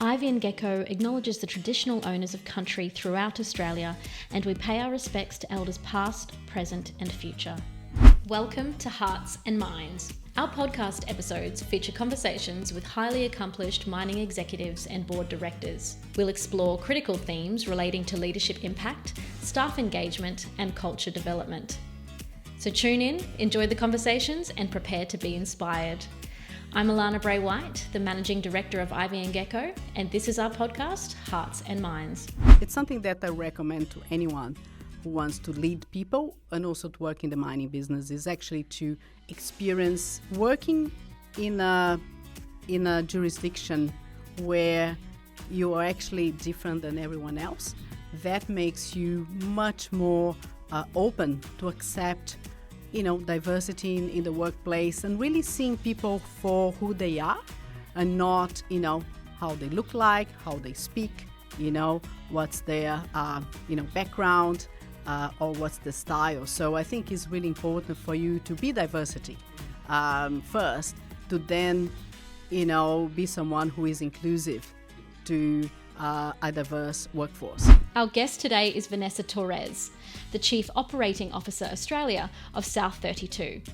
Ivy and Gecko acknowledges the traditional owners of country throughout Australia, and we pay our respects to elders past, present and future. Welcome to Hearts and Minds. Our podcast episodes feature conversations with highly accomplished mining executives and board directors. We'll explore critical themes relating to leadership impact, staff engagement and culture development. So tune in, enjoy the conversations and prepare to be inspired. I'm Alana Bray-White, the Managing Director of Ivy and Gecko, and this is our podcast, Hearts and Minds. It's something that I recommend to anyone who wants to lead people and also to work in the mining business, is actually to experience working in a jurisdiction where you are actually different than everyone else. That makes you much more open to accept diversity in the workplace and really seeing people for who they are and not, how they look like, how they speak, what's their, background or what's the style. So I think it's really important for you to be diversity first, to then, be someone who is inclusive to a diverse workforce. Our guest today is Vanessa Torres, the Chief Operating Officer Australia of South32.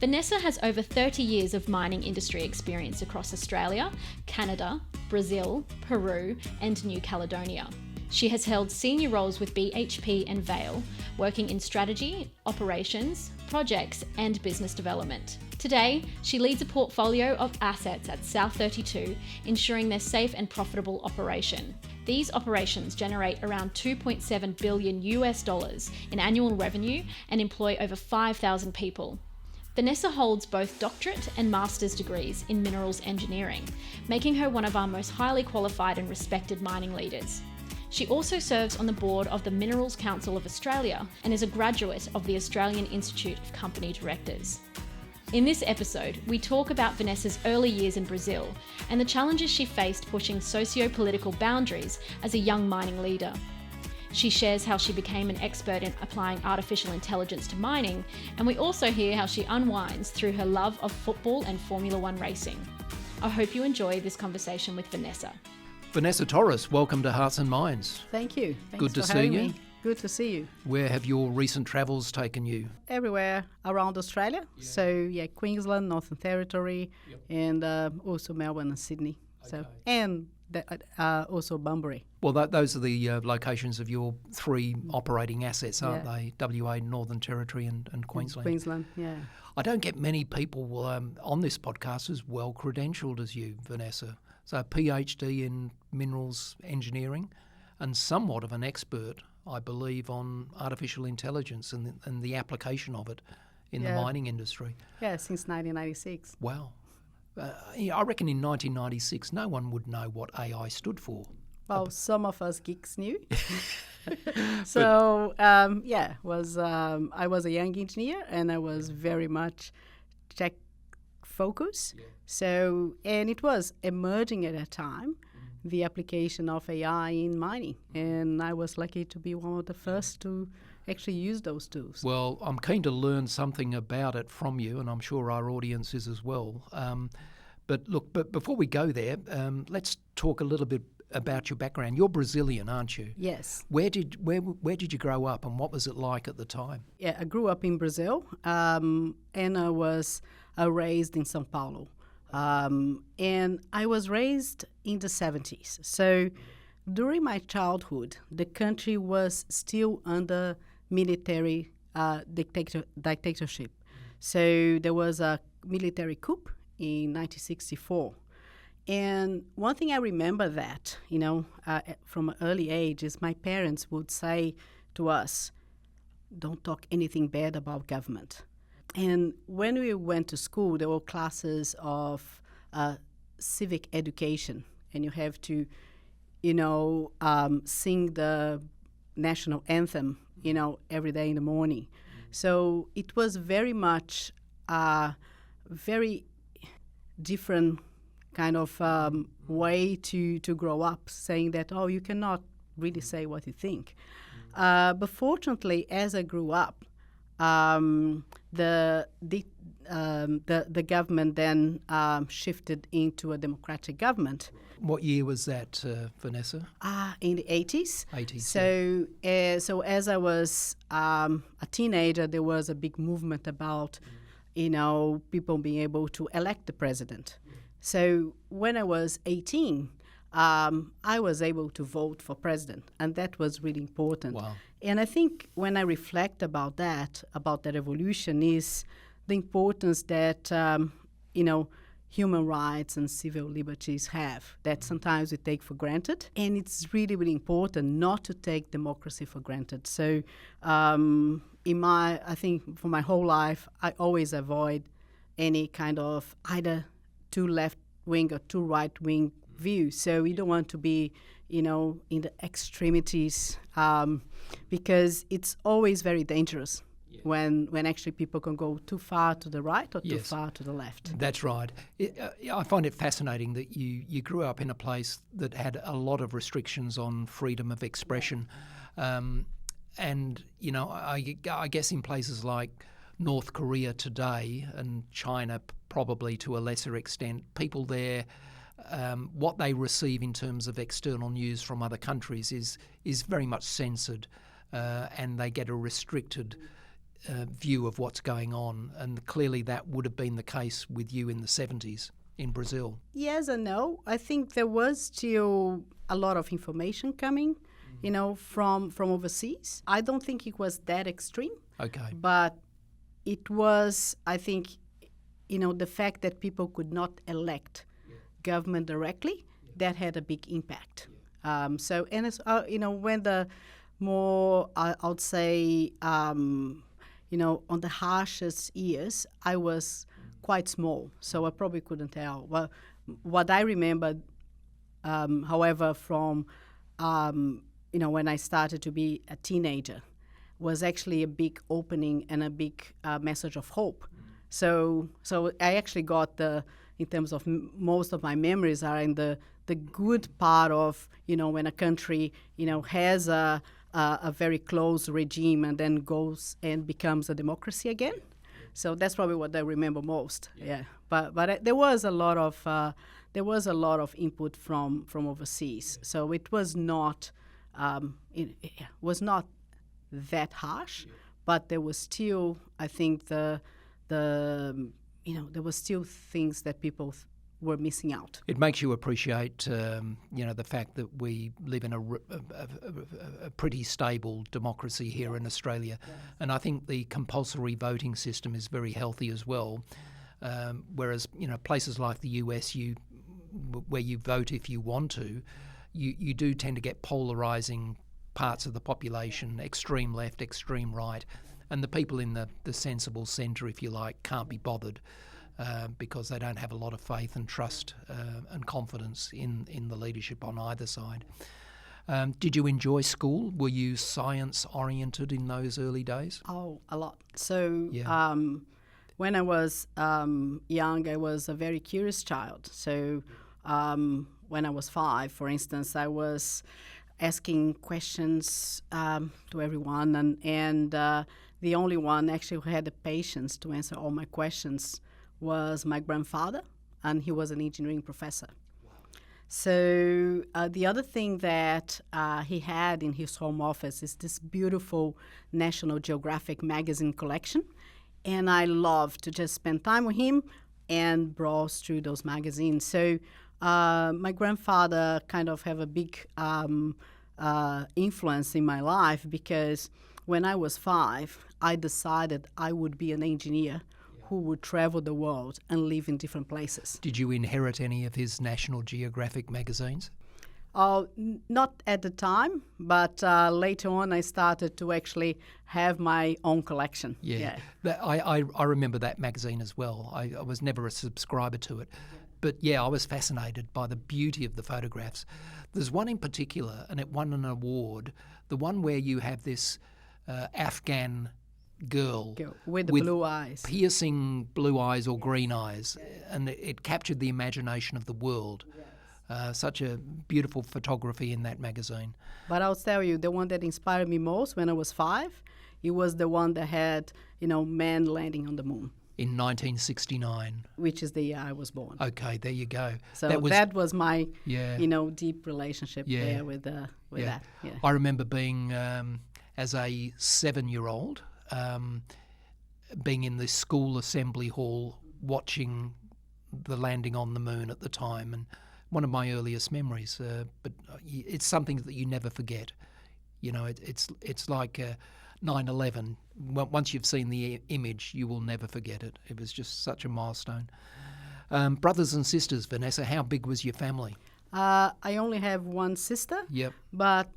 Vanessa has over 30 years of mining industry experience across Australia, Canada, Brazil, Peru and New Caledonia. She has held senior roles with BHP and Vale, working in strategy, operations, projects and business development. Today, she leads a portfolio of assets at South32, ensuring their safe and profitable operation. These operations generate around $2.7 billion in annual revenue and employ over 5,000 people. Vanessa holds both doctorate and master's degrees in minerals engineering, making her one of our most highly qualified and respected mining leaders. She also serves on the board of the Minerals Council of Australia and is a graduate of the Australian Institute of Company Directors. In this episode, we talk about Vanessa's early years in Brazil and the challenges she faced pushing socio-political boundaries as a young mining leader. She shares how she became an expert in applying artificial intelligence to mining, and we also hear how she unwinds through her love of football and Formula One racing. I hope you enjoy this conversation with Vanessa. Vanessa Torres, welcome to Hearts and Minds. Thank you. Thanks Good to for see having you. me. Good to see you. Where have your recent travels taken you? Everywhere around Australia. Yeah. So, Queensland, Northern Territory, and also Melbourne and Sydney. Okay. And also Bunbury. Well, those are the locations of your three operating assets, aren't they? WA, Northern Territory and Queensland. Queensland, yeah. I don't get many people on this podcast as well credentialed as you, Vanessa. So a PhD in minerals engineering and somewhat of an expert, I believe, on artificial intelligence and the application of it in the mining industry. Yeah, since 1996. Wow. I reckon in 1996 no one would know what AI stood for. Well, some of us geeks knew. So, I was a young engineer and I was very much tech focused. Yeah. So, and it was emerging at that time, the application of AI in mining. And I was lucky to be one of the first to actually use those tools. Well, I'm keen to learn something about it from you, and I'm sure our audience is as well. But before we go there, let's talk a little bit about your background. You're Brazilian, aren't you? Yes. Where did you grow up, and what was it like at the time? Yeah, I grew up in Brazil, and I was raised in São Paulo. And I was raised in the 70s. So during my childhood, the country was still under military dictatorship. So there was a military coup in 1964. And one thing I remember that, from an early age is my parents would say to us, don't talk anything bad about government. And when we went to school, there were classes of civic education, and you have to, sing the national anthem, every day in the morning. So it was very much a very different kind of way to grow up, saying that, you cannot really say what you think. But fortunately, as I grew up, the government then shifted into a democratic government. What year was that, Vanessa? In the 80s. 80s. So as I was a teenager, there was a big movement about, people being able to elect the president. So when I was 18, I was able to vote for president, and that was really important. Wow. And I think when I reflect about that evolution, is the importance that, human rights and civil liberties have, that sometimes we take for granted. And it's really, really important not to take democracy for granted. So I think for my whole life, I always avoid any kind of either too left-wing or too right-wing view. So we don't want to be, in the extremities, because it's always very dangerous when actually people can go too far to the right or too far to the left. That's right. I find it fascinating that you grew up in a place that had a lot of restrictions on freedom of expression. And, I guess in places like North Korea today and China probably to a lesser extent, people there, what they receive in terms of external news from other countries is very much censored, and they get a restricted view of what's going on. And clearly that would have been the case with you in the 70s in Brazil. Yes and no. I think there was still a lot of information coming, from overseas. I don't think it was that extreme. Okay. But it was, I think, the fact that people could not elect government directly, that had a big impact. And it's, when the more, I would say, on the harshest years, I was quite small, so I probably couldn't tell. Well, what I remember, however, from, when I started to be a teenager, was actually a big opening and a big message of hope. So I actually got in terms of most of my memories are in the good part of, when a country, has a very close regime and then goes and becomes a democracy again. So that's probably what I remember most. Yeah. But there was a lot of input from overseas. So it was not that harsh, but there was still, I think, there were still things that people were missing out. It makes you appreciate, the fact that we live in a pretty stable democracy here in Australia. Yes. And I think the compulsory voting system is very healthy as well. Whereas, places like the US, where you vote if you want to, you do tend to get polarising parts of the population, extreme left, extreme right. And the people in the sensible centre, if you like, can't be bothered because they don't have a lot of faith and trust and confidence in the leadership on either side. Did you enjoy school? Were you science-oriented in those early days? Oh, a lot. So when I was young, I was a very curious child. So when I was 5, for instance, I was asking questions to everyone, and the only one actually who had the patience to answer all my questions was my grandfather, and he was an engineering professor. Wow. So the other thing that he had in his home office is this beautiful National Geographic magazine collection, and I loved to just spend time with him and browse through those magazines. So my grandfather kind of have a big influence in my life, because when I was 5, I decided I would be an engineer who would travel the world and live in different places. Did you inherit any of his National Geographic magazines? Not at the time, but later on I started to actually have my own collection. Yeah. I remember that magazine as well. I was never a subscriber to it. But I was fascinated by the beauty of the photographs. There's one in particular, and it won an award, the one where you have this Afghan girl with blue eyes, piercing blue eyes or green eyes, and it captured the imagination of the world. Such a beautiful photography in that magazine. But I'll tell you, the one that inspired me most when I was 5 It was the one that had, man landing on the moon. In 1969. Which is the year I was born. Okay, there you go. So that was my, deep relationship there with that. Yeah. I remember being, as a 7-year-old, being in the school assembly hall watching the landing on the moon at the time, and one of my earliest memories. But it's something that you never forget. It's like 9/11. Once you've seen the image, you will never forget it. It was just such a milestone. Brothers and sisters, Vanessa, how big was your family? I only have one sister. Yep. But,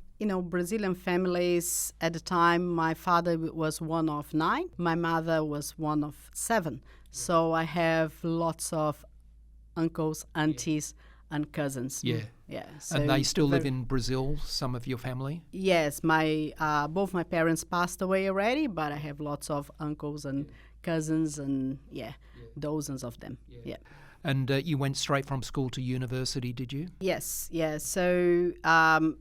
Brazilian families at the time, my father was one of 9. My mother was one of 7. So I have lots of uncles, aunties, and cousins. Yeah. Yeah. So and they still live in Brazil, some of your family? Yes. Both my parents passed away already, but I have lots of uncles and cousins and, dozens of them. Yeah. And you went straight from school to university, did you? Yes. Yeah. So, one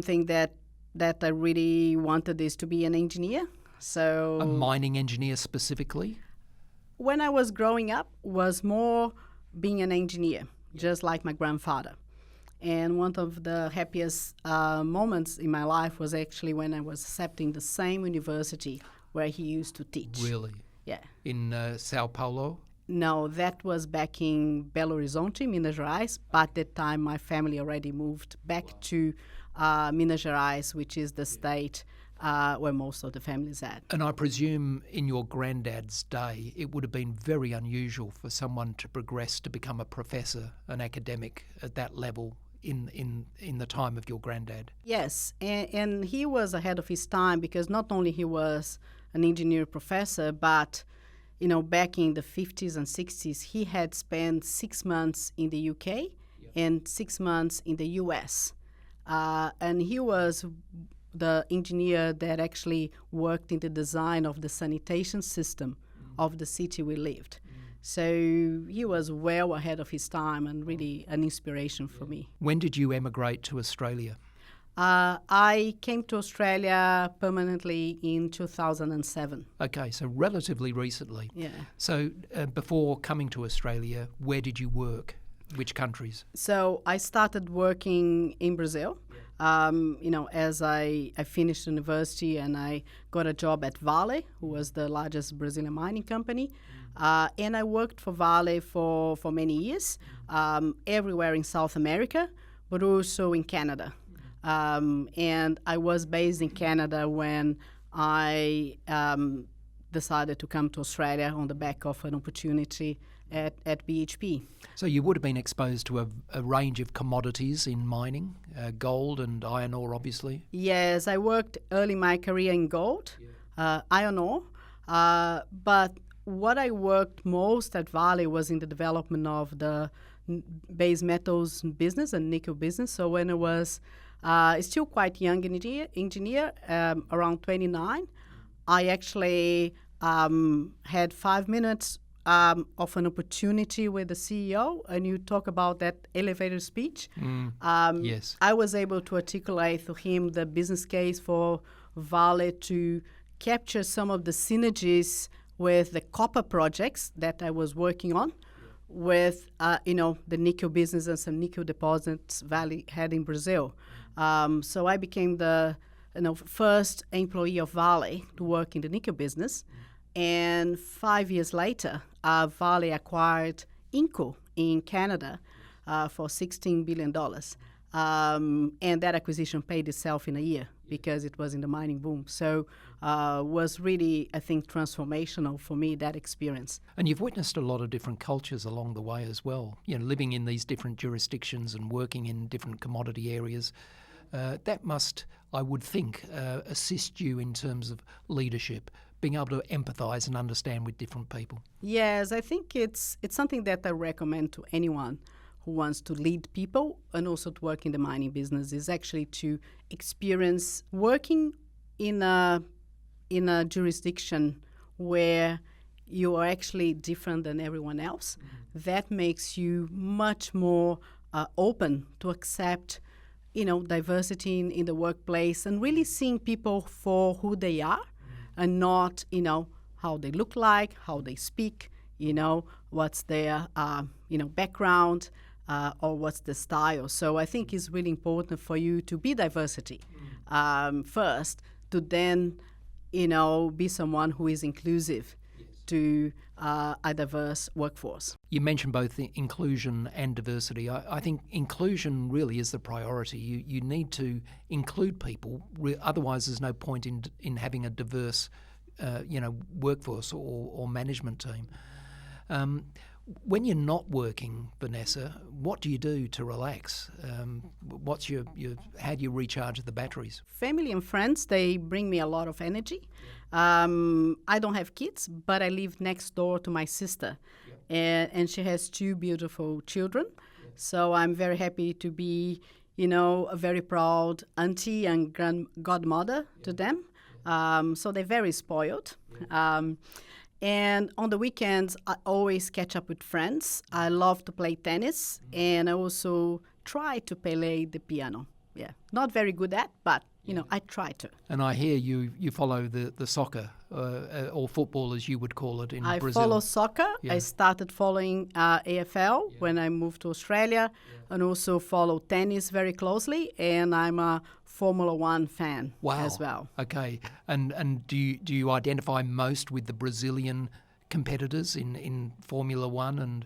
thing that I really wanted is to be an engineer. So a mining engineer specifically? When I was growing up, was more being an engineer, just like my grandfather. And one of the happiest moments in my life was actually when I was accepting the same university where he used to teach. Really? Yeah. In Sao Paulo? No, that was back in Belo Horizonte, Minas Gerais. But at that time, my family already moved back to Minas Gerais, which is the state where most of the families at. And I presume in your granddad's day, it would have been very unusual for someone to progress to become a professor, an academic at that level in the time of your granddad. Yes, and he was ahead of his time because not only he was an engineer professor, but back in the 50s and 60s, he had spent 6 months in the UK and 6 months in the US. And he was the engineer that actually worked in the design of the sanitation system of the city we lived. So he was well ahead of his time and really an inspiration for me. When did you emigrate to Australia? I came to Australia permanently in 2007. Okay, so relatively recently. Yeah. So before coming to Australia, where did you work? Which countries? So I started working in Brazil. As I finished university and I got a job at Vale, who was the largest Brazilian mining company. And I worked for Vale for many years, everywhere in South America, but also in Canada. And I was based in Canada when I decided to come to Australia on the back of an opportunity at BHP. So you would have been exposed to a range of commodities in mining, gold and iron ore, obviously. Yes, I worked early in my career in gold, iron ore, but what I worked most at Vale was in the development of the base metals business and nickel business. So when I was still quite young engineer, around 29, I actually had 5 minutes of an opportunity with the CEO, and you talk about that elevator speech. Yes. I was able to articulate to him the business case for Vale to capture some of the synergies with the copper projects that I was working on, with the nickel business and some nickel deposits Vale had in Brazil. So I became the first employee of Vale to work in the nickel business. And 5 years later, Vale acquired Inco in Canada for $16 billion. And that acquisition paid itself in a year because it was in the mining boom. So was really, I think, transformational for me, that experience. And you've witnessed a lot of different cultures along the way as well. Living in these different jurisdictions and working in different commodity areas. That must, I would think, assist you in terms of leadership, being able to empathise and understand with different people. Yes, I think it's something that I recommend to anyone who wants to lead people and also to work in the mining business, is actually to experience working in a jurisdiction where you are actually different than everyone else. That makes you much more open to accept diversity in the workplace and really seeing people for who they are and not, how they look like, how they speak, what's their, background or what's the style. So I think it's really important for you to be diversity first, to then, be someone who is inclusive to a diverse workforce. You mentioned both the inclusion and diversity. I think inclusion really is the priority. You need to include people, otherwise there's no point in having a diverse workforce or management team. When you're not working, Vanessa, what do you do to relax? What's how do you recharge the batteries? Family and friends, they bring me a lot of energy. I don't have kids, but I live next door to my sister, and she has 2 beautiful children. So I'm very happy to be, a very proud auntie and godmother to them. So they're very spoiled. And on the weekends, I always catch up with friends. I love to play tennis, and I also try to play the piano. Yeah, not very good at, but, I try to. And I hear you follow the soccer, or football as you would call it in Brazil. I follow soccer. Yeah. I started following AFL when I moved to Australia, and also follow tennis very closely, and I'm a Formula One fan as well. Okay. And do you identify most with the Brazilian competitors in Formula One? And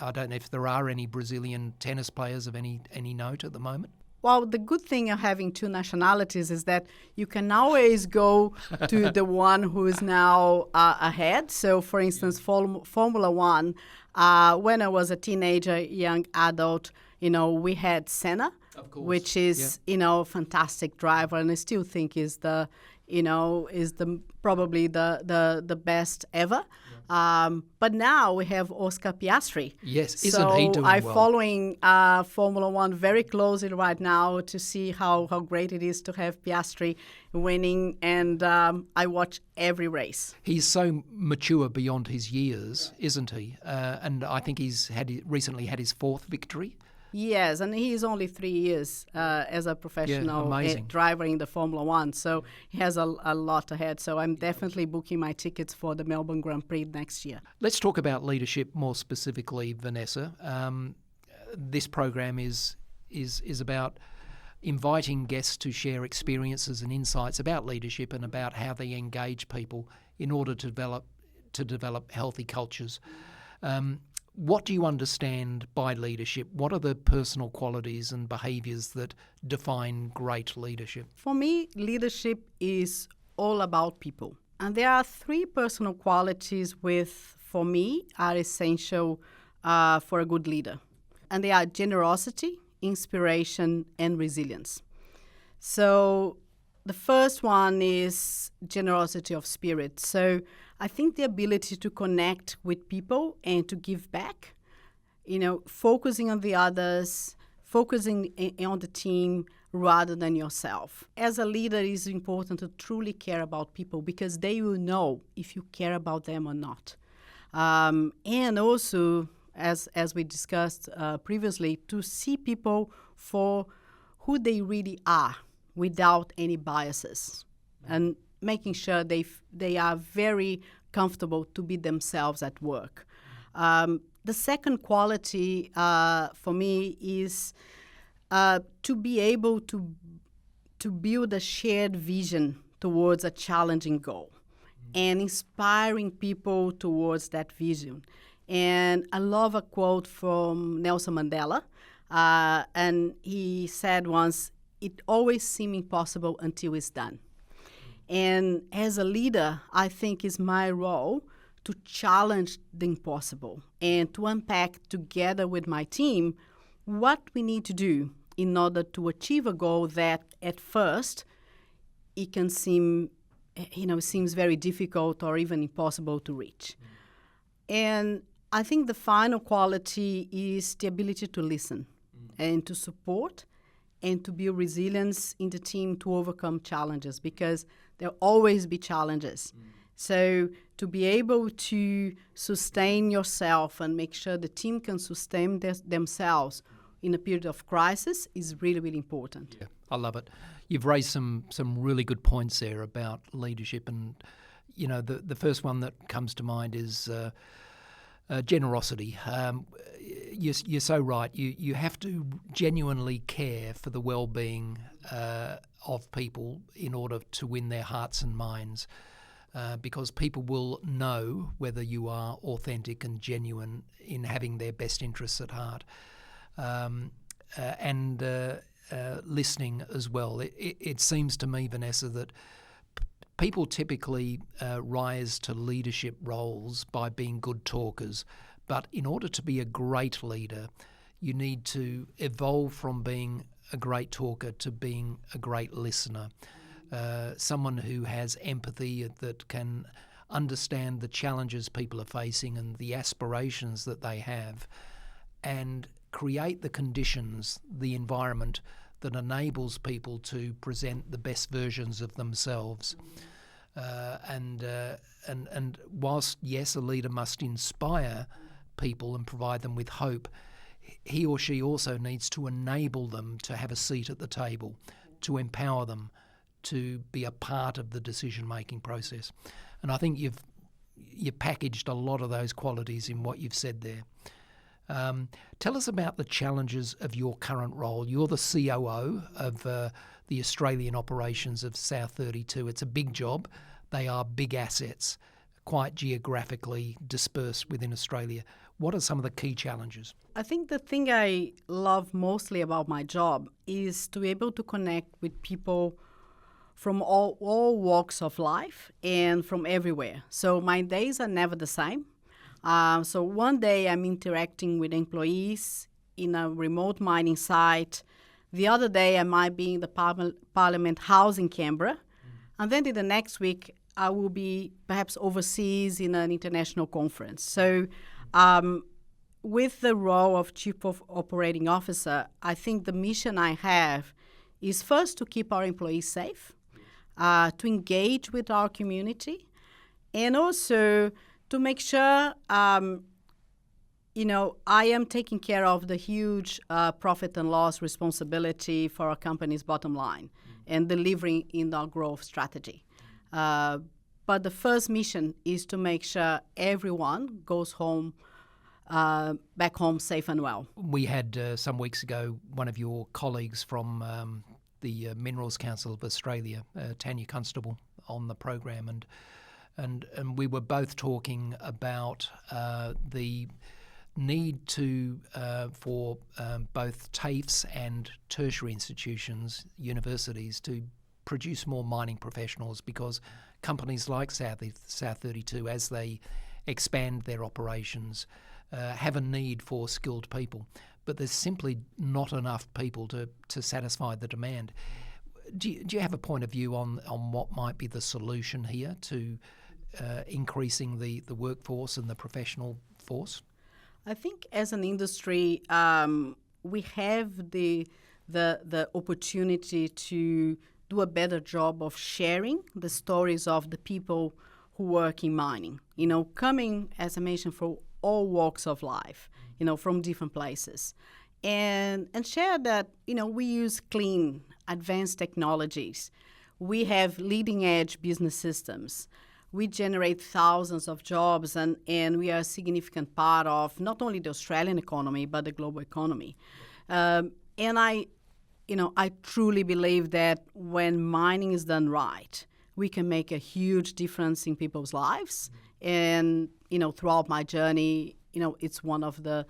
I don't know if there are any Brazilian tennis players of any note at the moment. Well, the good thing of having 2 nationalities is that you can always go to the one who is now ahead. So, for instance, Formula One, when I was a teenager, young adult, we had Senna, which is, a fantastic driver, and I still think is the probably the best ever. But now we have Oscar Piastri. Yes, isn't he doing well? I'm following Formula One very closely right now to see how great it is to have Piastri winning, and I watch every race. He's so mature beyond his years, isn't he? And I think he's recently had his 4th victory. Yes, and he is only 3 years as a professional driver in the Formula One, so he has a lot ahead. So I'm definitely booking my tickets for the Melbourne Grand Prix next year. Let's talk about leadership more specifically, Vanessa. This program is about inviting guests to share experiences and insights about leadership and about how they engage people in order to develop healthy cultures. What do you understand by leadership? What are the personal qualities and behaviours that define great leadership? For me, leadership is all about people. And there are 3 personal qualities for me, are essential for a good leader. And they are generosity, inspiration, and resilience. So the first one is generosity of spirit. So I think the ability to connect with people and to give back, focusing on the others, focusing on the team rather than yourself. As a leader, it is important to truly care about people because they will know if you care about them or not. And also, as we discussed previously, to see people for who they really are without any biases. And making sure they are very comfortable to be themselves at work. The second quality for me is to be able to build a shared vision towards a challenging goal and inspiring people towards that vision. And I love a quote from Nelson Mandela, and he said once, "It always seems impossible until it's done." And as a leader, I think it's my role to challenge the impossible and to unpack together with my team what we need to do in order to achieve a goal that at first it can seems very difficult or even impossible to reach. And I think the final quality is the ability to listen and to support and to build resilience in the team to overcome challenges, because there'll always be challenges. So to be able to sustain yourself and make sure the team can sustain themselves, in a period of crisis is really, really important. Yeah, I love it. You've raised some really good points there about leadership, and the first one that comes to mind is generosity. You're so right. You have to genuinely care for the well-being of people in order to win their hearts and minds, because people will know whether you are authentic and genuine in having their best interests at heart. And listening as well. It seems to me, Vanessa, that people typically rise to leadership roles by being good talkers, but in order to be a great leader, you need to evolve from being a great talker to being a great listener, someone who has empathy, that can understand the challenges people are facing and the aspirations that they have, and create the conditions, the environment that enables people to present the best versions of themselves. And whilst, yes, a leader must inspire people and provide them with hope, he or she also needs to enable them to have a seat at the table, to empower them to be a part of the decision-making process. And I think you've packaged a lot of those qualities in what you've said there. Tell us about the challenges of your current role. You're the COO of the Australian operations of South 32. It's a big job. They are big assets, quite geographically dispersed within Australia. What are some of the key challenges? I think the thing I love mostly about my job is to be able to connect with people from all walks of life and from everywhere. So my days are never the same. So one day I'm interacting with employees in a remote mining site. The other day I might be in the Parliament House in Canberra. And then in the next week I will be perhaps overseas in an international conference. So with the role of Chief Operating Officer, I think the mission I have is first to keep our employees safe, to engage with our community, and also to make sure, I am taking care of the huge profit and loss responsibility for our company's bottom line and delivering in our growth strategy. But the first mission is to make sure everyone goes home, back home safe and well. We had some weeks ago one of your colleagues from the Minerals Council of Australia, Tanya Constable, on the program, and we were both talking about the need for both TAFEs and tertiary institutions, universities, to produce more mining professionals, because companies like South 32, as they expand their operations, have a need for skilled people. But there's simply not enough people to satisfy the demand. Do you have a point of view on what might be the solution here to increasing the workforce and the professional force? I think as an industry, we have the opportunity to do a better job of sharing the stories of the people who work in mining. Coming, as I mentioned, from all walks of life, from different places, and share that, we use clean, advanced technologies. We have leading edge business systems. We generate thousands of jobs, and we are a significant part of not only the Australian economy, but the global economy. And I truly believe that when mining is done right, we can make a huge difference in people's lives. And, throughout my journey, it's one of the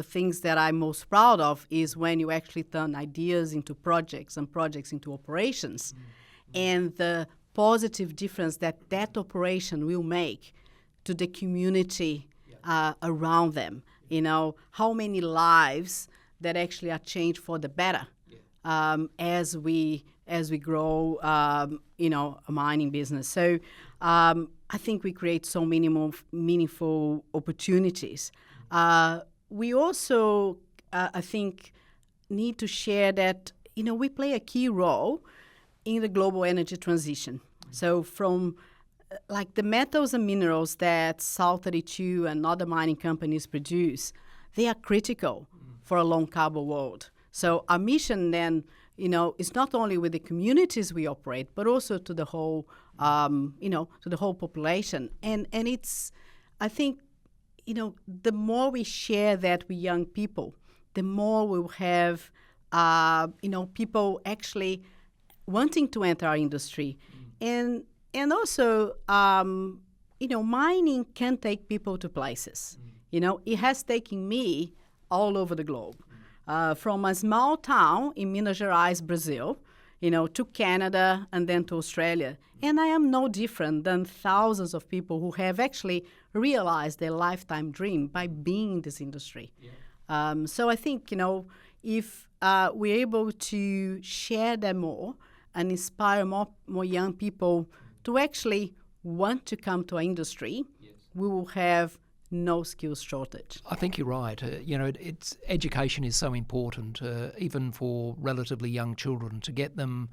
things that I'm most proud of is when you actually turn ideas into projects and projects into operations. And the positive difference that operation will make to the community around them. How many lives that actually are changed for the better as we grow, a mining business. So I think we create so many more meaningful opportunities. We also, I think, need to share that, we play a key role in the global energy transition. So from the metals and minerals that South 32 and other mining companies produce, they are critical for a low carbon world. So our mission then, is not only with the communities we operate, but also to the whole, to the whole population. And it's, I think, the more we share that with young people, the more we'll have, people actually wanting to enter our industry. And also, mining can take people to places. It has taken me all over the globe. From a small town in Minas Gerais, Brazil, to Canada and then to Australia. And I am no different than thousands of people who have actually realized their lifetime dream by being in this industry. Yeah. So I think, if we're able to share that more and inspire more young people to actually want to come to our industry, yes, we will have no skills shortage. I think you're right. It's education is so important, even for relatively young children, to get them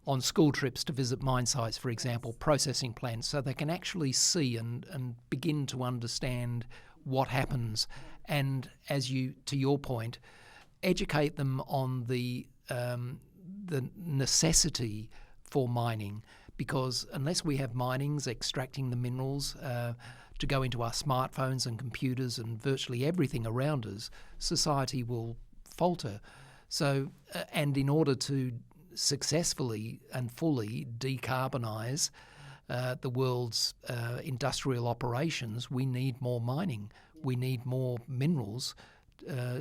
on school trips to visit mine sites, for example, processing plants, so they can actually see and begin to understand what happens. And to your point, educate them on the necessity for mining, because unless we have minings extracting the minerals to go into our smartphones and computers and virtually everything around us, society will falter. So, and in order to successfully and fully decarbonise the world's industrial operations, we need more mining. We need more minerals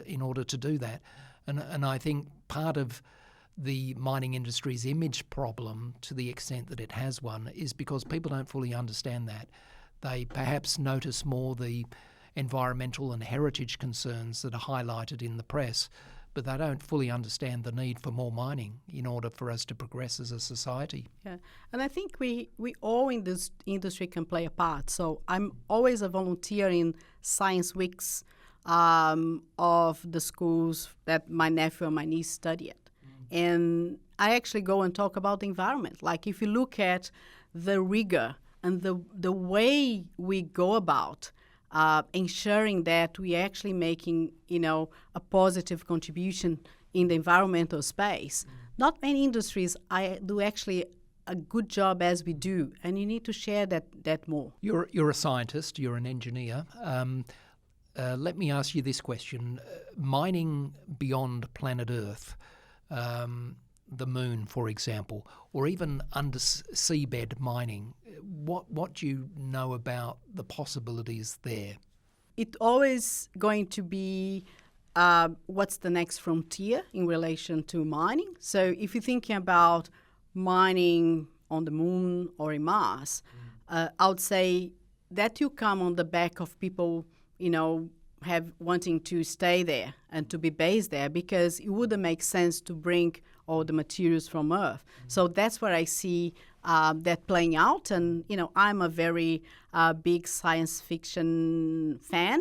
in order to do that. And I think part of the mining industry's image problem, to the extent that it has one, is because people don't fully understand that. They perhaps notice more the environmental and heritage concerns that are highlighted in the press, but they don't fully understand the need for more mining in order for us to progress as a society. Yeah, and I think we all in this industry can play a part. So I'm always a volunteer in science weeks of the schools that my nephew and my niece study at. And I actually go and talk about the environment. Like if you look at the rigor and the way we go about ensuring that we are actually making, a positive contribution in the environmental space. Not many industries do actually a good job as we do, and you need to share that more. You're a scientist, you're an engineer. Let me ask you this question. Mining beyond planet Earth, the moon, for example, or even under seabed mining, what do you know about the possibilities there? It's always going to be what's the next frontier in relation to mining. So if you're thinking about mining on the moon or in Mars, I would say that you come on the back of people, wanting to stay there and to be based there, because it wouldn't make sense to bring all the materials from Earth. So that's where I see that playing out. And, I'm a very big science fiction fan.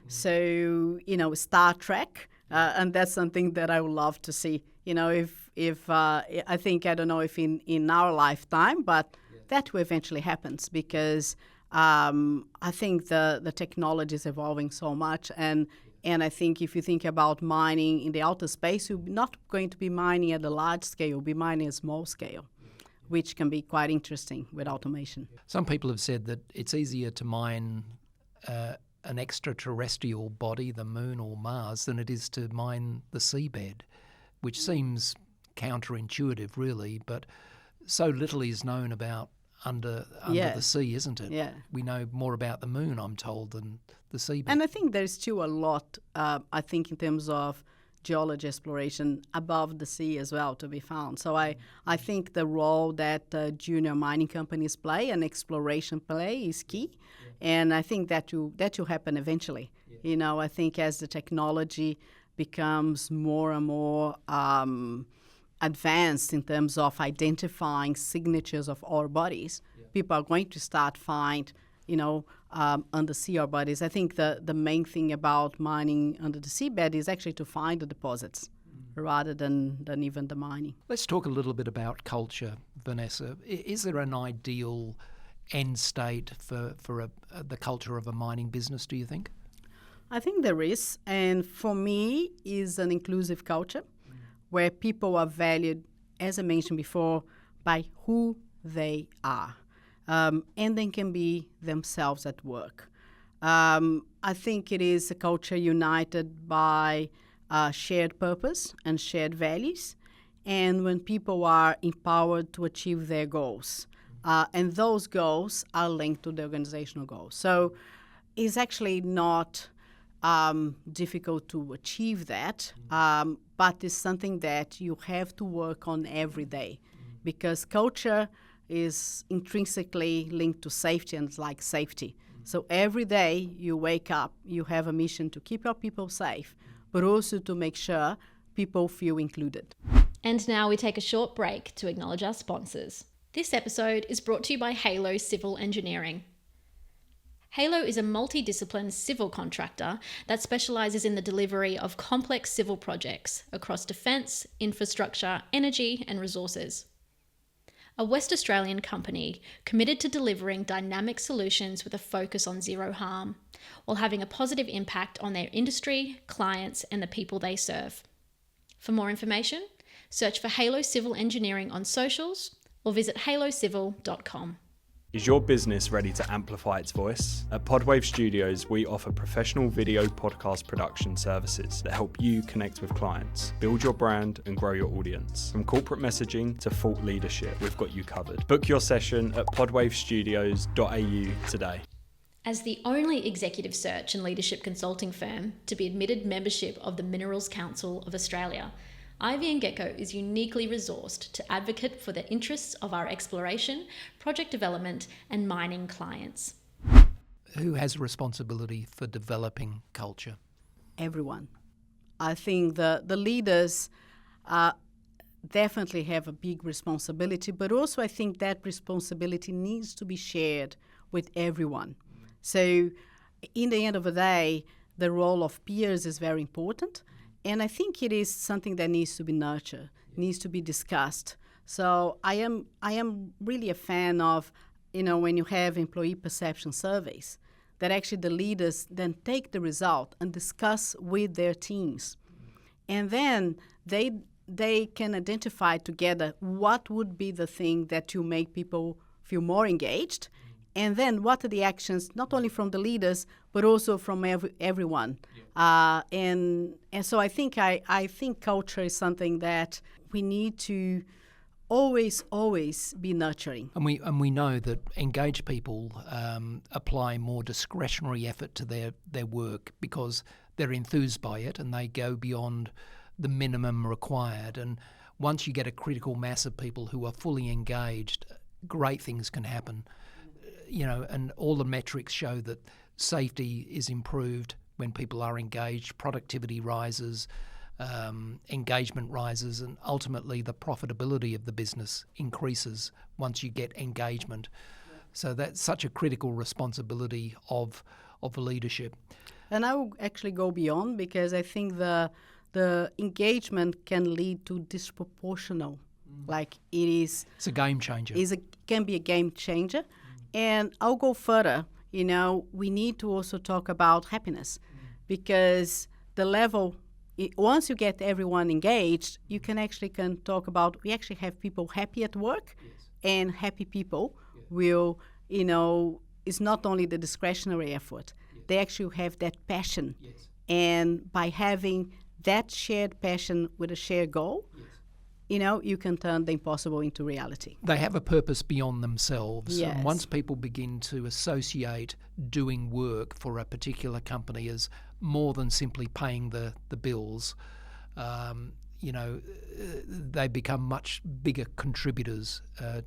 So, Star Trek, and that's something that I would love to see. If I think, I don't know if in our lifetime, but that will eventually happens, because I think the technology is evolving so much, and I think if you think about mining in the outer space, you're not going to be mining at a large scale, you'll be mining at a small scale, which can be quite interesting with automation. Some people have said that it's easier to mine an extraterrestrial body, the moon or Mars, than it is to mine the seabed, which seems counterintuitive really, but so little is known about under the sea, isn't it? Yeah. We know more about the moon, I'm told, than the seabed. And I think there's still a lot, I think, in terms of geology exploration above the sea as well to be found. So I think the role that junior mining companies play and exploration play is key. Yeah. And I think that will happen eventually. Yeah. I think as the technology becomes more and more advanced in terms of identifying signatures of ore bodies, people are going to start find, undersea ore bodies. I think the main thing about mining under the seabed is actually to find the deposits rather than even the mining. Let's talk a little bit about culture, Vanessa. Is there an ideal end state for the culture of a mining business, do you think? I think there is, and for me, is an inclusive culture where people are valued, as I mentioned before, by who they are, and they can be themselves at work. I think it is a culture united by shared purpose and shared values, and when people are empowered to achieve their goals. And those goals are linked to the organizational goals. So it's actually not difficult to achieve that, but it's something that you have to work on every day, because culture is intrinsically linked to safety, and it's like safety. So every day you wake up, you have a mission to keep your people safe, but also to make sure people feel included. And now we take a short break to acknowledge our sponsors. This episode is brought to you by Halo Civil Engineering. Halo is a multidiscipline civil contractor that specialises in the delivery of complex civil projects across defence, infrastructure, energy and resources. A West Australian company committed to delivering dynamic solutions with a focus on zero harm, while having a positive impact on their industry, clients and the people they serve. For more information, search for Halo Civil Engineering on socials or visit halocivil.com. Is your business ready to amplify its voice? At Podwave Studios, we offer professional video podcast production services that help you connect with clients, build your brand, and grow your audience. From corporate messaging to thought leadership, we've got you covered. Book your session at podwavestudios.au today. As the only executive search and leadership consulting firm to be admitted membership of the Minerals Council of Australia, Ivy & Gecko is uniquely resourced to advocate for the interests of our exploration, project development and mining clients. Who has responsibility for developing culture? Everyone. I think the leaders definitely have a big responsibility, but also I think that responsibility needs to be shared with everyone. So in the end of the day, the role of peers is very important. And I think it is something that needs to be nurtured, needs to be discussed. So I am really a fan of, when you have employee perception surveys, that actually the leaders then take the result and discuss with their teams. And then they can identify together what would be the thing that you make people feel more engaged. And then what are the actions, not only from the leaders, but also from everyone. And so I think culture is something that we need to always be nurturing. And we know that engaged people apply more discretionary effort to their work because they're enthused by it and they go beyond the minimum required. And once you get a critical mass of people who are fully engaged, great things can happen. And all the metrics show that safety is improved when people are engaged, productivity rises, engagement rises, and ultimately the profitability of the business increases once you get engagement. So that's such a critical responsibility of leadership. And I will actually go beyond, because I think the engagement can lead to disproportional. It's a game changer. Can be a game changer. And I'll go further. We need to also talk about happiness, because the level, once you get everyone engaged, you can talk about, we actually have people happy at work, and happy people will, it's not only the discretionary effort, they actually have that passion. And by having that shared passion with a shared goal, you can turn the impossible into reality. They have a purpose beyond themselves. Yes. And once people begin to associate doing work for a particular company as more than simply paying the bills, they become much bigger contributors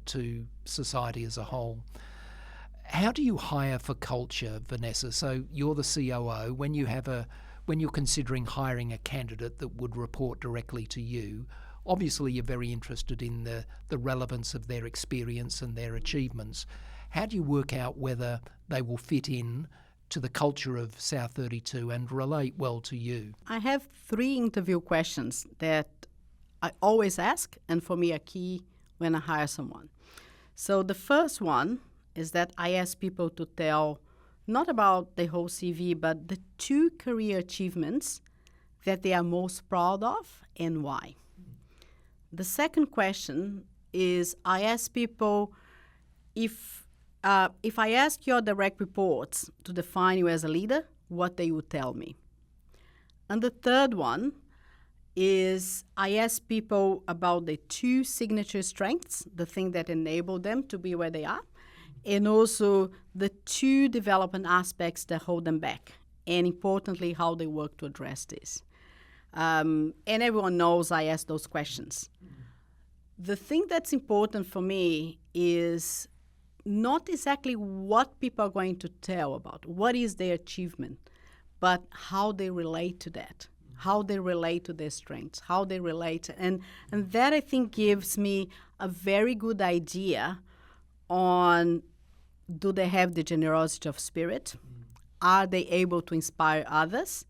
to society as a whole. How do you hire for culture, Vanessa? So you're the COO. When you're considering hiring a candidate that would report directly to you, obviously you're very interested in the relevance of their experience and their achievements. How do you work out whether they will fit in to the culture of South 32 and relate well to you? I have 3 interview questions that I always ask, and for me are key when I hire someone. So the first one is that I ask people to tell not about the whole CV, but the 2 career achievements that they are most proud of and why. The second question is, I ask people, if I ask your direct reports to define you as a leader, what they would tell me. And the third one is, I ask people about the 2 signature strengths, the thing that enable them to be where they are, and also the 2 development aspects that hold them back, and importantly, how they work to address this. And everyone knows I ask those questions. The thing that's important for me is not exactly what people are going to tell about, what is their achievement, but how they relate to that, how they relate to their strengths, how they relate. And that, I think, gives me a very good idea on, do they have the generosity of spirit? Are they able to inspire others?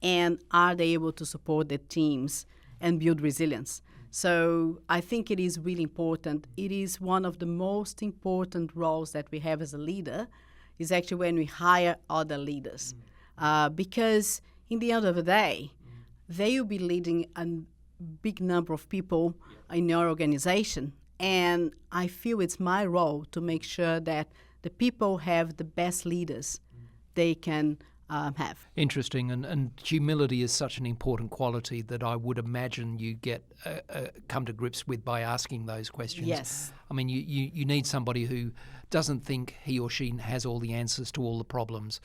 And are they able to support their teams and build resilience? So I think it is really important. It is one of the most important roles that we have as a leader, is actually when we hire other leaders. Because in the end of the day, they will be leading a big number of people in your organization. And I feel it's my role to make sure that the people have the best leaders they can have. Interesting, and humility is such an important quality that I would imagine you get come to grips with by asking those questions. Yes. I mean, you need somebody who doesn't think he or she has all the answers to all the problems.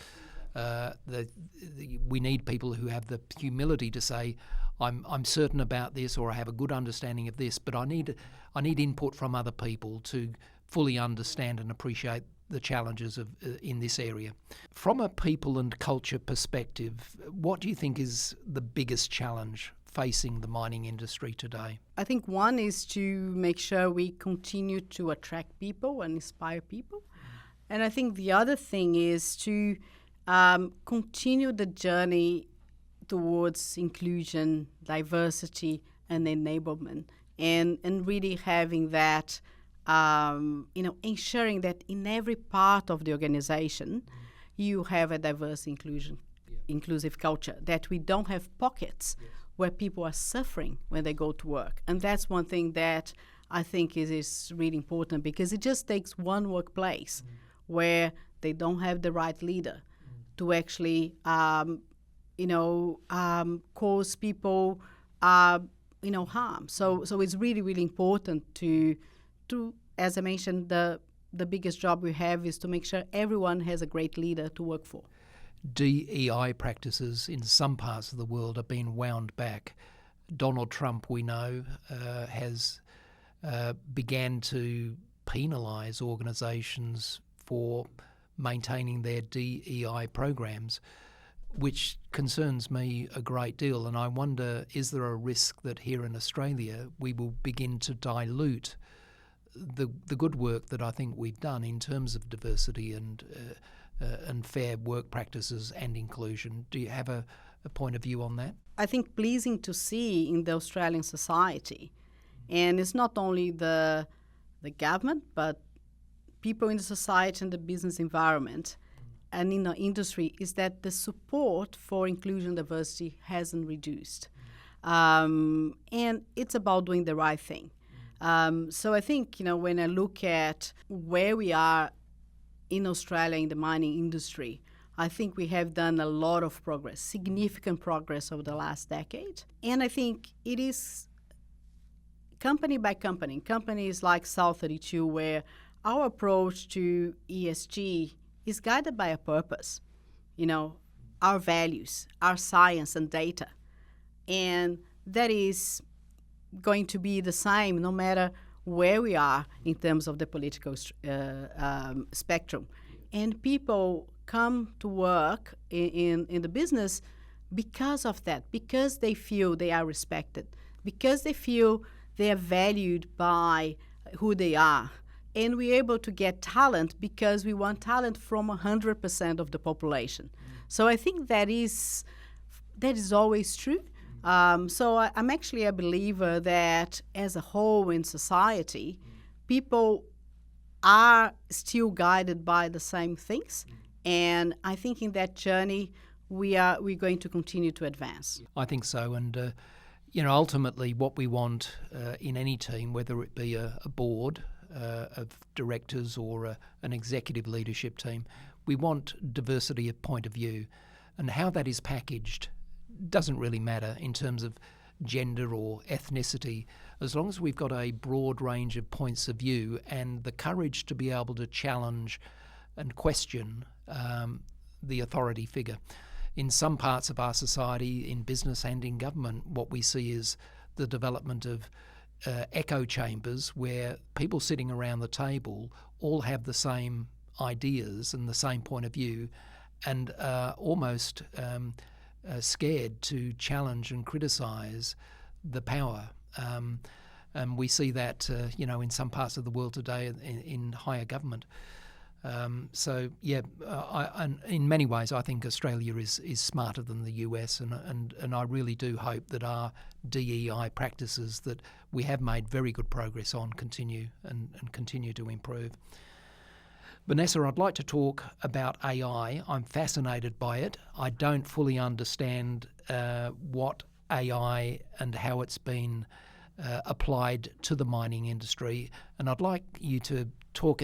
We need people who have the humility to say, I'm certain about this, or I have a good understanding of this, but I need input from other people to fully understand and appreciate the challenges of in this area. From a people and culture perspective, what do you think is the biggest challenge facing the mining industry today? I think one is to make sure we continue to attract people and inspire people. And I think the other thing is to continue the journey towards inclusion, diversity, and enablement, and really having that, ensuring that in every part of the organization, you have a diverse, inclusive culture, that we don't have pockets where people are suffering when they go to work. And that's one thing that I think is really important, because it just takes one workplace where they don't have the right leader to actually, cause people, harm. So it's really, really important to, as I mentioned, the biggest job we have is to make sure everyone has a great leader to work for. DEI practices in some parts of the world are being wound back. Donald Trump, we know, has began to penalise organisations for maintaining their DEI programs, which concerns me a great deal. And I wonder, is there a risk that here in Australia we will begin to dilute the good work that I think we've done in terms of diversity and fair work practices and inclusion? Do you have a point of view on that? I think pleasing to see in the Australian society, and it's not only the government, but people in the society and the business environment and in the industry, is that the support for inclusion and diversity hasn't reduced. And it's about doing the right thing. So I think, when I look at where we are in Australia in the mining industry, I think we have done a lot of progress, significant progress over the last decade. And I think it is company by company, companies like South32, where our approach to ESG is guided by a purpose, our values, our science and data. And that is going to be the same no matter where we are in terms of the political spectrum. And people come to work in the business because of that, because they feel they are respected, because they feel they are valued by who they are. And we're able to get talent because we want talent from 100% of the population. So I think that is always true. So I'm actually a believer that as a whole in society, people are still guided by the same things, And I think in that journey, we're going to continue to advance. I think so. And, ultimately what we want in any team, whether it be a board of directors or an executive leadership team, we want diversity of point of view. And how that is packaged doesn't really matter in terms of gender or ethnicity, as long as we've got a broad range of points of view and the courage to be able to challenge and question the authority figure. In some parts of our society, in business and in government, what we see is the development of echo chambers where people sitting around the table all have the same ideas and the same point of view and are almost scared to challenge and criticise the power. And we see that, in some parts of the world today in higher government. And in many ways, I think Australia is smarter than the US, and I really do hope that our DEI practices that we have made very good progress on continue to improve. Vanessa, I'd like to talk about AI. I'm fascinated by it. I don't fully understand what AI and how it's been applied to the mining industry, and I'd like you to talk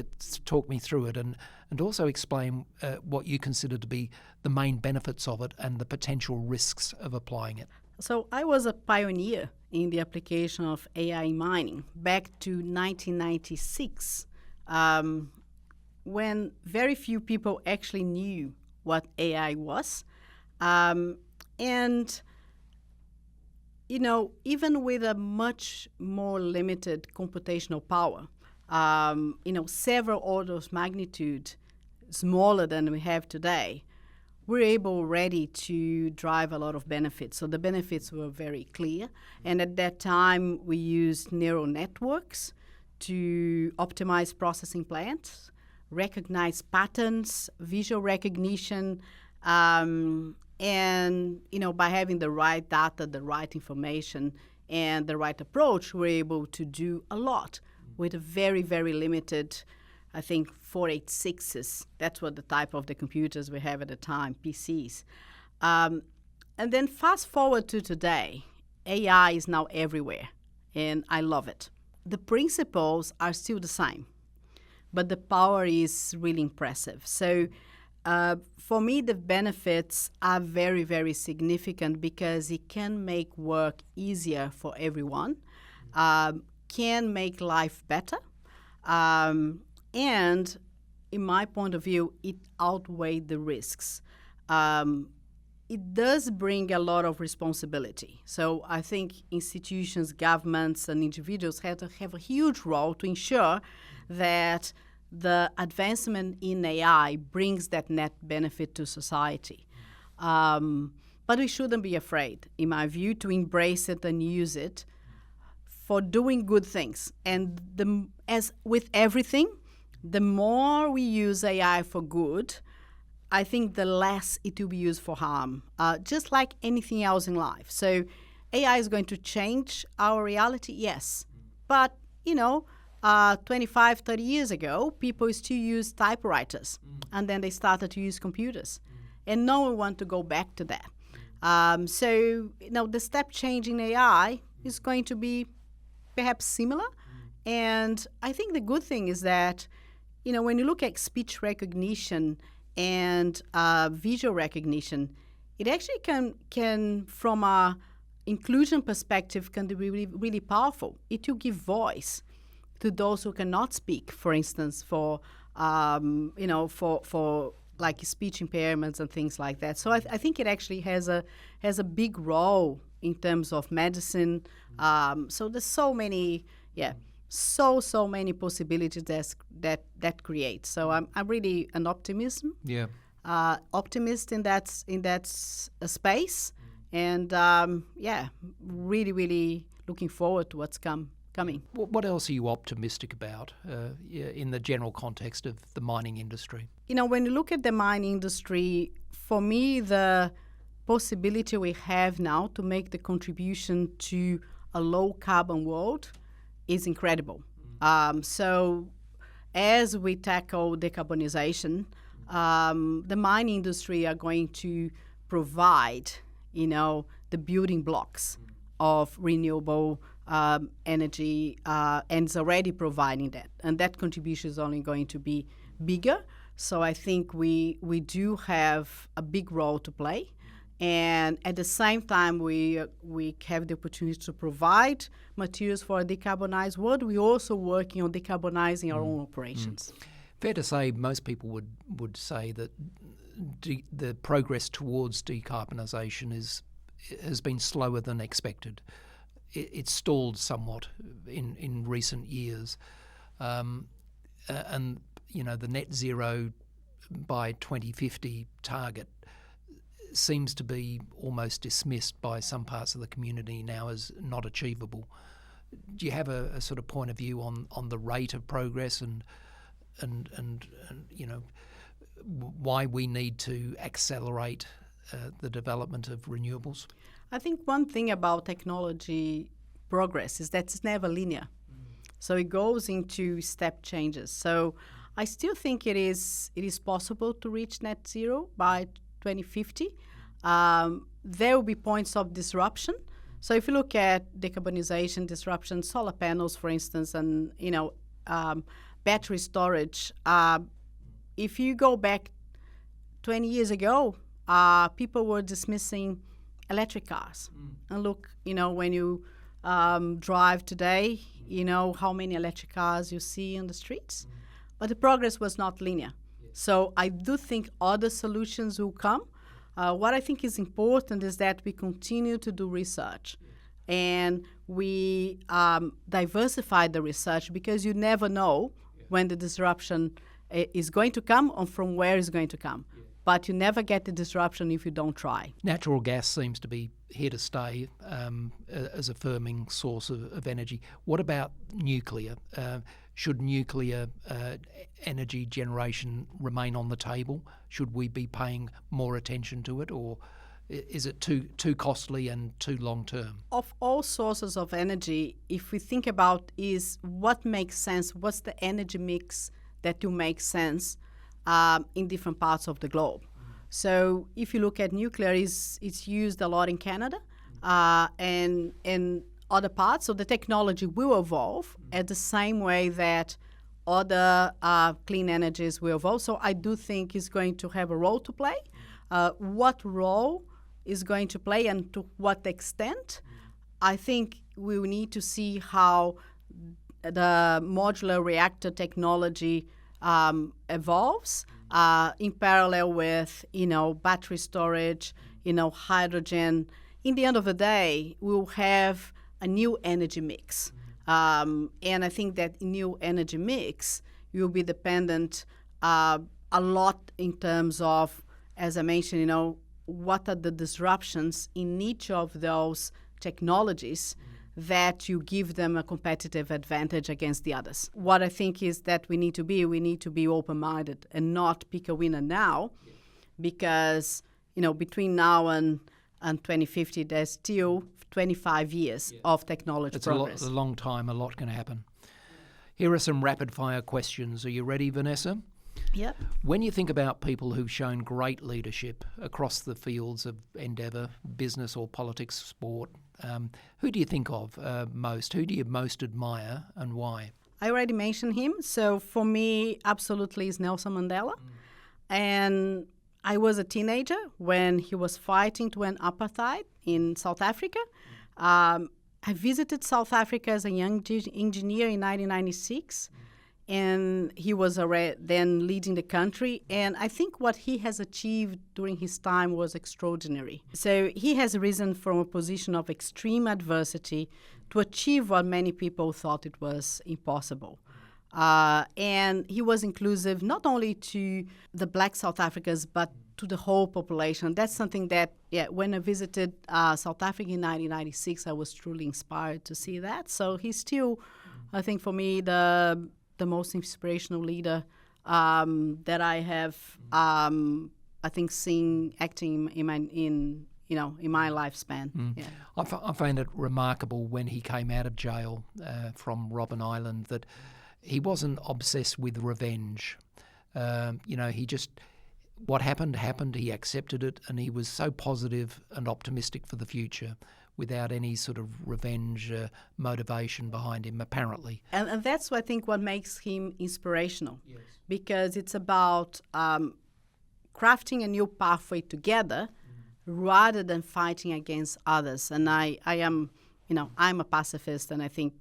me through it and also explain what you consider to be the main benefits of it and the potential risks of applying it. So I was a pioneer in the application of AI in mining back to 1996, when very few people actually knew what AI was. Even with a much more limited computational power, several orders of magnitude smaller than we have today, we're able already to drive a lot of benefits. So the benefits were very clear. And at that time, we used neural networks to optimize processing plants, recognize patterns, visual recognition, and by having the right data, the right information, and the right approach, we're able to do a lot with a very, very limited, I think, 486s. That's what the type of the computers we have at the time, PCs. And then fast forward to today, AI is now everywhere, and I love it. The principles are still the same, but the power is really impressive. So for me, the benefits are very, very significant because it can make work easier for everyone, can make life better, and in my point of view, it outweighs the risks. It does bring a lot of responsibility. So I think institutions, governments, and individuals have a huge role to ensure that the advancement in AI brings that net benefit to society. But we shouldn't be afraid, in my view, to embrace it and use it for doing good things. And as with everything, the more we use AI for good, I think the less it will be used for harm, just like anything else in life. So AI is going to change our reality, yes. But, 25, 30 years ago, people still used typewriters, and then they started to use computers. And no one wants to go back to that. The step change in AI is going to be perhaps similar. And I think the good thing is that, when you look at speech recognition and visual recognition, it actually can from a inclusion perspective, can be really, really powerful. It will give voice to those who cannot speak, for instance, for like speech impairments and things like that. So I think it actually has a big role in terms of medicine. So there's so many, so many possibilities that creates. So I'm really an optimist in that space, and really, really looking forward to what's coming. What else are you optimistic about in the general context of the mining industry? When you look at the mining industry, for me, the possibility we have now to make the contribution to a low-carbon world is incredible. So as we tackle decarbonization, the mining industry are going to provide, the building blocks of renewable energy, and it's already providing that. And that contribution is only going to be bigger. So I think we do have a big role to play. And at the same time, we have the opportunity to provide materials for a decarbonized world. We're also working on decarbonizing our own operations. Fair to say most people would say that the progress towards decarbonisation has been slower than expected. It's stalled somewhat in recent years. And, the net zero by 2050 target seems to be almost dismissed by some parts of the community now as not achievable. Do you have a sort of point of view on the rate of progress and why we need to accelerate the development of renewables? I think one thing about technology progress is that it's never linear. So it goes into step changes. So I still think it is possible to reach net zero by 2050. There will be points of disruption. So if you look at decarbonization disruption, solar panels, for instance, and battery storage. If you go back 20 years ago, people were dismissing electric cars. And look, when you drive today, how many electric cars you see on the streets. But the progress was not linear. So I do think other solutions will come. What I think is important is that we continue to do research and we diversify the research, because you never know when the disruption is going to come or from where it's going to come. But you never get the disruption if you don't try. Natural gas seems to be here to stay as a firming source of energy. What about nuclear? Should nuclear energy generation remain on the table? Should we be paying more attention to it, or is it too costly and too long term? Of all sources of energy, if we think about is what makes sense, what's the energy mix that will make sense in different parts of the globe. So if you look at nuclear, it's used a lot in Canada and in other parts. So the technology will evolve at the same way that other clean energies will evolve. So I do think it's going to have a role to play. What role is going to play and to what extent? I think we will need to see how the modular reactor technology evolves in parallel with, battery storage, hydrogen. In the end of the day, we'll have a new energy mix. And I think that new energy mix will be dependent a lot in terms of, as I mentioned, what are the disruptions in each of those technologies that you give them a competitive advantage against the others. What I think is that we need to be open-minded and not pick a winner now, because, between now and 2050, there's still 25 years of technology progress. It's a long time, a lot can happen. Here are some rapid-fire questions. Are you ready, Vanessa? Yeah. When you think about people who've shown great leadership across the fields of endeavour, business or politics, sport, who do you think of most? Who do you most admire and why? I already mentioned him. So for me, absolutely is Nelson Mandela. And I was a teenager when he was fighting to end apartheid in South Africa. I visited South Africa as a young engineer in 1996. And he was then leading the country. And I think what he has achieved during his time was extraordinary. So he has risen from a position of extreme adversity to achieve what many people thought it was impossible. And he was inclusive not only to the Black South Africans, but to the whole population. That's something that, when I visited South Africa in 1996, I was truly inspired to see that. So he's still, I think for me, the most inspirational leader that I have, I think, seen acting in my lifespan. Yeah. I find it remarkable when he came out of jail from Robben Island that he wasn't obsessed with revenge. what happened, he accepted it, and he was so positive and optimistic for the future without any sort of revenge motivation behind him, apparently. And that's, I think, what makes him inspirational. Yes. Because it's about crafting a new pathway together rather than fighting against others. And I am, I'm a pacifist, and I think,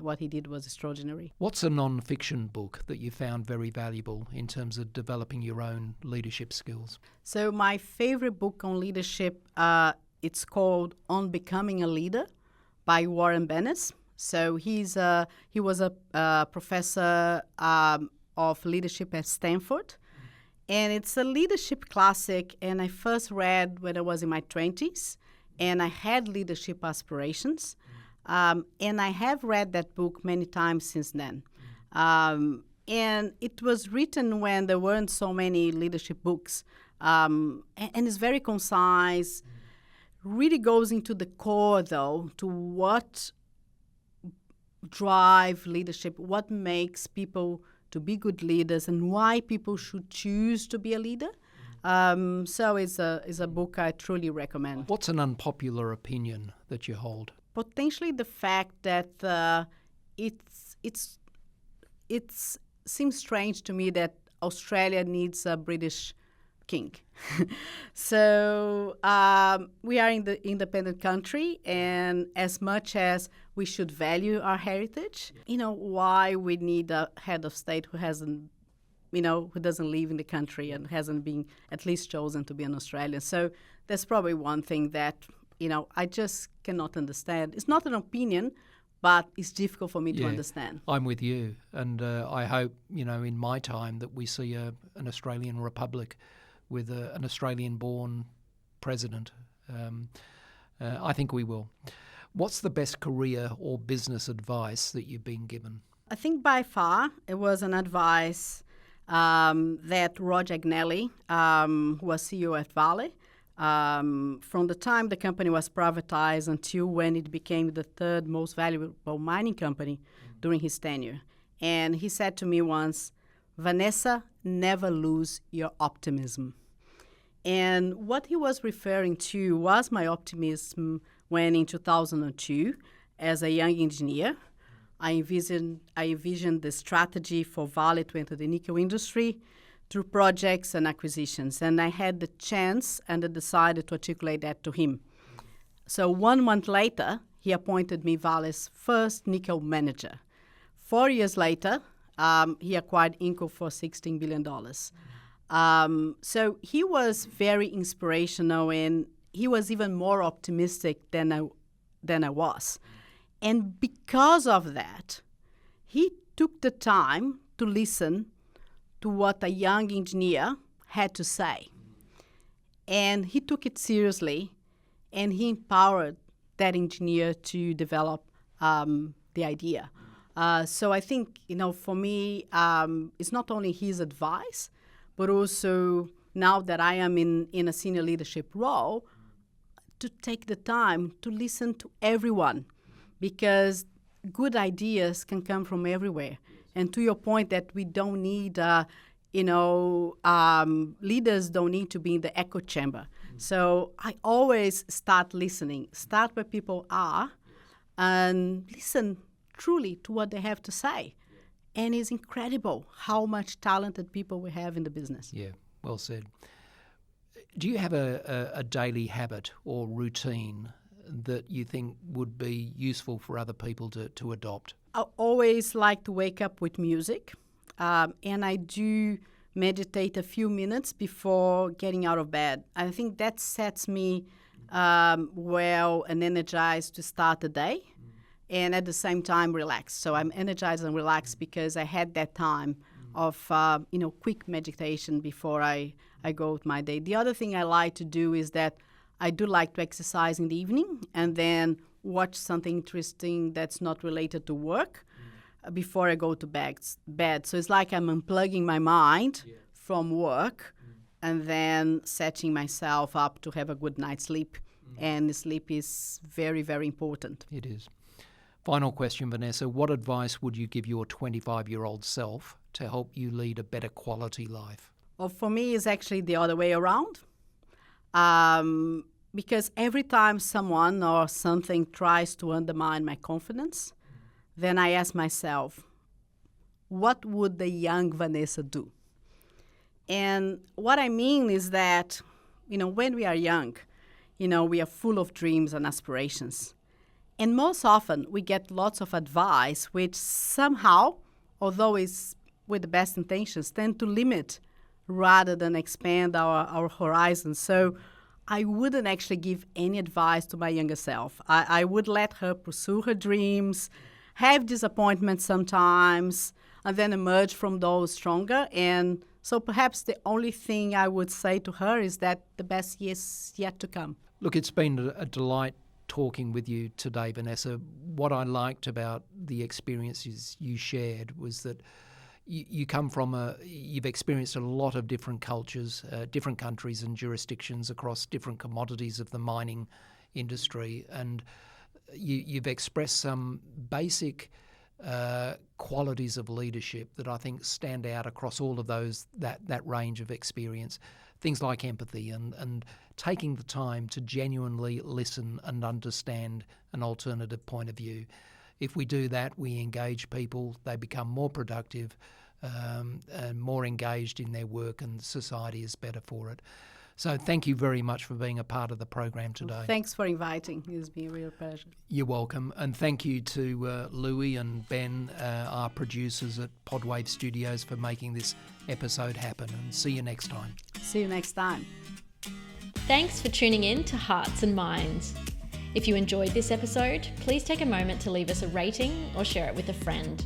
what he did was extraordinary. What's a non-fiction book that you found very valuable in terms of developing your own leadership skills? So my favorite book on leadership, it's called On Becoming a Leader by Warren Bennis. So he was a professor of leadership at Stanford. And it's a leadership classic, and I first read when I was in my 20s, and I had leadership aspirations. And I have read that book many times since then. And it was written when there weren't so many leadership books. And it's very concise, really goes into the core, though, to what drive leadership, what makes people to be good leaders, and why people should choose to be a leader. So it's a book I truly recommend. What's an unpopular opinion that you hold? Potentially the fact that it seems strange to me that Australia needs a British king. So we are in the independent country, and as much as we should value our heritage, why we need a head of state who hasn't, who doesn't live in the country and hasn't been at least chosen to be an Australian. So that's probably one thing that I just cannot understand. It's not an opinion, but it's difficult for me to understand. I'm with you, and I hope, in my time that we see an Australian republic with an Australian-born president. I think we will. What's the best career or business advice that you've been given? I think by far it was an advice that Roger Agnelli, who was CEO at Vale, from the time the company was privatized until when it became the third most valuable mining company during his tenure. And he said to me once, "Vanessa, never lose your optimism." And what he was referring to was my optimism when in 2002, as a young engineer, I envisioned the strategy for Vale to enter the nickel industry through projects and acquisitions. And I had the chance and I decided to articulate that to him. So 1 month later, he appointed me Vale's first nickel manager. 4 years later, he acquired Inco for $16 billion. So he was very inspirational, and he was even more optimistic than I was. And because of that, he took the time to listen to what a young engineer had to say. And he took it seriously, and he empowered that engineer to develop the idea. So I think, for me, it's not only his advice, but also now that I am in a senior leadership role, to take the time to listen to everyone, because good ideas can come from everywhere. And to your point that we don't need, leaders don't need to be in the echo chamber. So I always start listening, start where people are, and listen truly to what they have to say. And it's incredible how much talented people we have in the business. Yeah, well said. Do you have a daily habit or routine that you think would be useful for other people to adopt? I always like to wake up with music, and I do meditate a few minutes before getting out of bed. I think that sets me well and energized to start the day, and at the same time relaxed. So I'm energized and relaxed because I had that time of quick meditation before I go with my day. The other thing I like to do is that I do like to exercise in the evening and then watch something interesting that's not related to work before I go to bed. So it's like I'm unplugging my mind from work and then setting myself up to have a good night's sleep. And sleep is very, very important. It is. Final question, Vanessa. What advice would you give your 25-year-old self to help you lead a better quality life? Well, for me, it's actually the other way around. Because every time someone or something tries to undermine my confidence, then I ask myself, what would the young Vanessa do? And what I mean is that, when we are young, we are full of dreams and aspirations. And most often we get lots of advice which somehow, although it's with the best intentions, tend to limit rather than expand our horizons. So I wouldn't actually give any advice to my younger self. I would let her pursue her dreams, have disappointments sometimes, and then emerge from those stronger. And so perhaps the only thing I would say to her is that the best is yet to come. Look, it's been a delight talking with you today, Vanessa. What I liked about the experiences you shared was that you come from you've experienced a lot of different cultures, different countries and jurisdictions across different commodities of the mining industry, and you've expressed some basic qualities of leadership that I think stand out across all of that range of experience. Things like empathy and taking the time to genuinely listen and understand an alternative point of view. If we do that, we engage people, they become more productive and more engaged in their work, and society is better for it. So thank you very much for being a part of the program today. Well, thanks for inviting. It's been a real pleasure. You're welcome. And thank you to Louis and Ben, our producers at Podwave Studios, for making this episode happen. And see you next time. See you next time. Thanks for tuning in to Hearts and Minds. If you enjoyed this episode, please take a moment to leave us a rating or share it with a friend.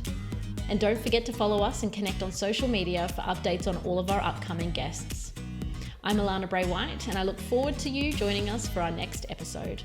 And don't forget to follow us and connect on social media for updates on all of our upcoming guests. I'm Alana Bray-White, and I look forward to you joining us for our next episode.